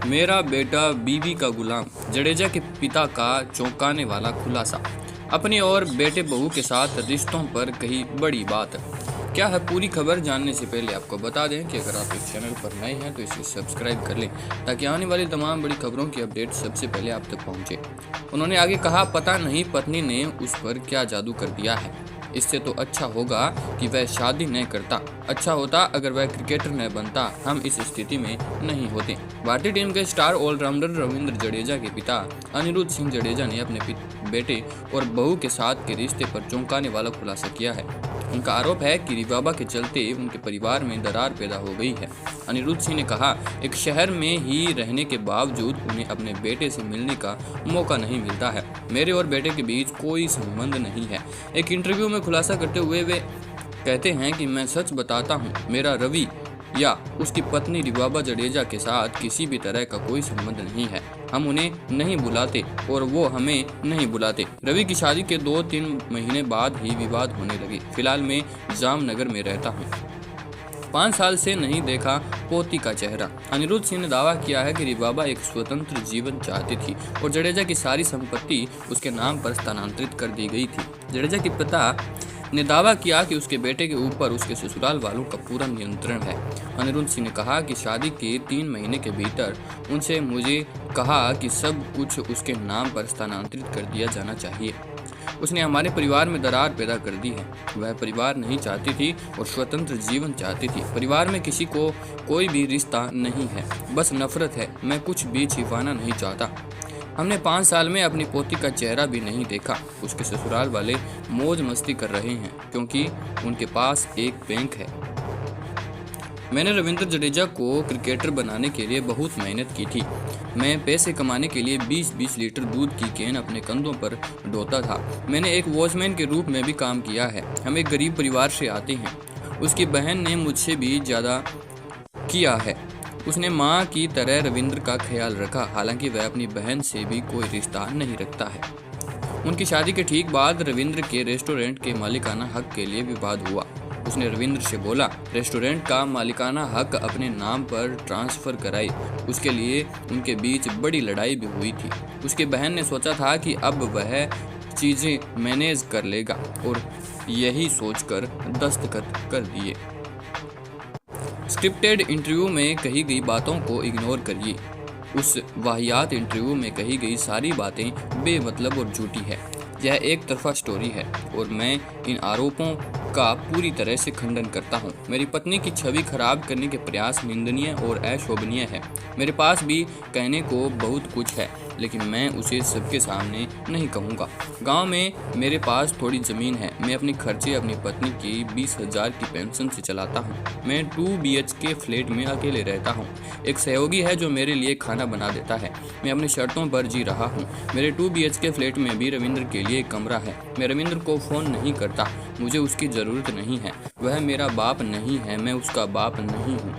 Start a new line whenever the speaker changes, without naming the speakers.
मेरा बेटा बीवी का गुलाम, जडेजा के पिता का चौंकाने वाला खुलासा। अपनी और बेटे बहू के साथ रिश्तों पर कही बड़ी बात। क्या है पूरी खबर जानने से पहले आपको बता दें कि अगर आप इस चैनल पर नए हैं तो इसे सब्सक्राइब कर लें ताकि आने वाली तमाम बड़ी खबरों की अपडेट सबसे पहले आप तक पहुंचे। उन्होंने आगे कहा, पता नहीं पत्नी ने उस पर क्या जादू कर दिया है। इससे तो अच्छा होगा कि वह शादी न करता। अच्छा होता अगर वह क्रिकेटर न बनता। हम इस स्थिति में नहीं होते। भारतीय टीम के स्टार ऑलराउंडर रविंद्र जडेजा के पिता अनिरुद्ध सिंह जडेजा ने अपने बेटे और बहू के साथ के रिश्ते पर चौंकाने वाला खुलासा किया है। उनका आरोप है कि रिवाबा के चलते उनके परिवार में दरार पैदा हो गई है। अनिरुद्ध सिंह ने कहा, एक शहर में ही रहने के बावजूद उन्हें अपने बेटे से मिलने का मौका नहीं मिलता है। मेरे और बेटे के बीच कोई संबंध नहीं है। एक इंटरव्यू में खुलासा करते हुए वे कहते हैं कि मैं सच बताता हूँ, मेरा रवि या उसकी पत्नी रिवाबा जडेजा के साथ किसी भी तरह का कोई संबंध नहीं है। हम उन्हें नहीं बुलाते और वो हमें नहीं बुलाते। रवि की शादी के 2-3 महीने बाद ही विवाद होने लगे। फिलहाल मैं जामनगर में रहता हूँ। 5 साल से नहीं देखा पोती का चेहरा। अनिरुद्ध सिंह ने दावा किया है कि रिवाबा एक स्वतंत्र जीवन चाहती थी और जडेजा की सारी संपत्ति उसके नाम पर स्थानांतरित कर दी गई थी। जडेजा के पिता ने दावा किया कि उसके बेटे के ऊपर उसके ससुराल वालों का पूरा नियंत्रण है। अनिरुद्ध सिंह ने कहा कि शादी के 3 महीने के भीतर उनसे मुझे कहा कि सब कुछ उसके नाम पर स्थानांतरित कर दिया जाना चाहिए। उसने हमारे परिवार में दरार पैदा कर दी है। वह परिवार नहीं चाहती थी और स्वतंत्र जीवन चाहती थी। परिवार में किसी को कोई भी रिश्ता नहीं है, बस नफरत है। मैं कुछ भी छिपाना नहीं चाहता। हमने 5 साल में अपनी पोती का चेहरा भी नहीं देखा। उसके ससुराल वाले मौज मस्ती कर रहे हैं क्योंकि उनके पास एक बैंक है। मैंने रविंद्र जडेजा को क्रिकेटर बनाने के लिए बहुत मेहनत की थी। मैं पैसे कमाने के लिए 20-20 लीटर दूध की कैन अपने कंधों पर ढोता था। मैंने एक वॉचमैन के रूप में भी काम किया है। हम एक गरीब परिवार से आते हैं। उसकी बहन ने मुझसे भी ज़्यादा किया है। उसने माँ की तरह रविंद्र का ख्याल रखा, हालांकि वह अपनी बहन से भी कोई रिश्ता नहीं रखता है। उनकी शादी के ठीक बाद रविंद्र के रेस्टोरेंट के मालिकाना हक के लिए विवाद हुआ। उसने रविंद्र से बोला, रेस्टोरेंट का मालिकाना हक अपने नाम पर ट्रांसफ़र कराई। उसके लिए उनके बीच बड़ी लड़ाई भी हुई थी। उसकी बहन ने सोचा था कि अब वह चीज़ें मैनेज कर लेगा और यही सोचकर दस्तखत कर दिए। स्क्रिप्टेड इंटरव्यू में कही गई बातों को इग्नोर करिए। उस वाहियात इंटरव्यू में कही गई सारी बातें बेमतलब और झूठी है। यह एक तरफा स्टोरी है और मैं इन आरोपों का पूरी तरह से खंडन करता हूं। मेरी पत्नी की छवि खराब करने के प्रयास निंदनीय और अशोभनीय है। मेरे पास भी कहने को बहुत कुछ है, लेकिन मैं उसे सबके सामने नहीं कहूँगा। गांव में मेरे पास थोड़ी ज़मीन है। मैं अपने खर्चे अपनी पत्नी की 20,000 की पेंशन से चलाता हूँ। मैं 2 BHK फ्लैट में अकेले रहता हूँ। एक सहयोगी है जो मेरे लिए खाना बना देता है। मैं अपनी शर्तों पर जी रहा हूँ। मेरे 2 BHK फ्लैट में भी रविंद्र के लिए एक कमरा है। मैं रविंद्र को फ़ोन नहीं करता। मुझे उसकी ज़रूरत नहीं है। वह मेरा बाप नहीं है, मैं उसका बाप नहीं हूँ।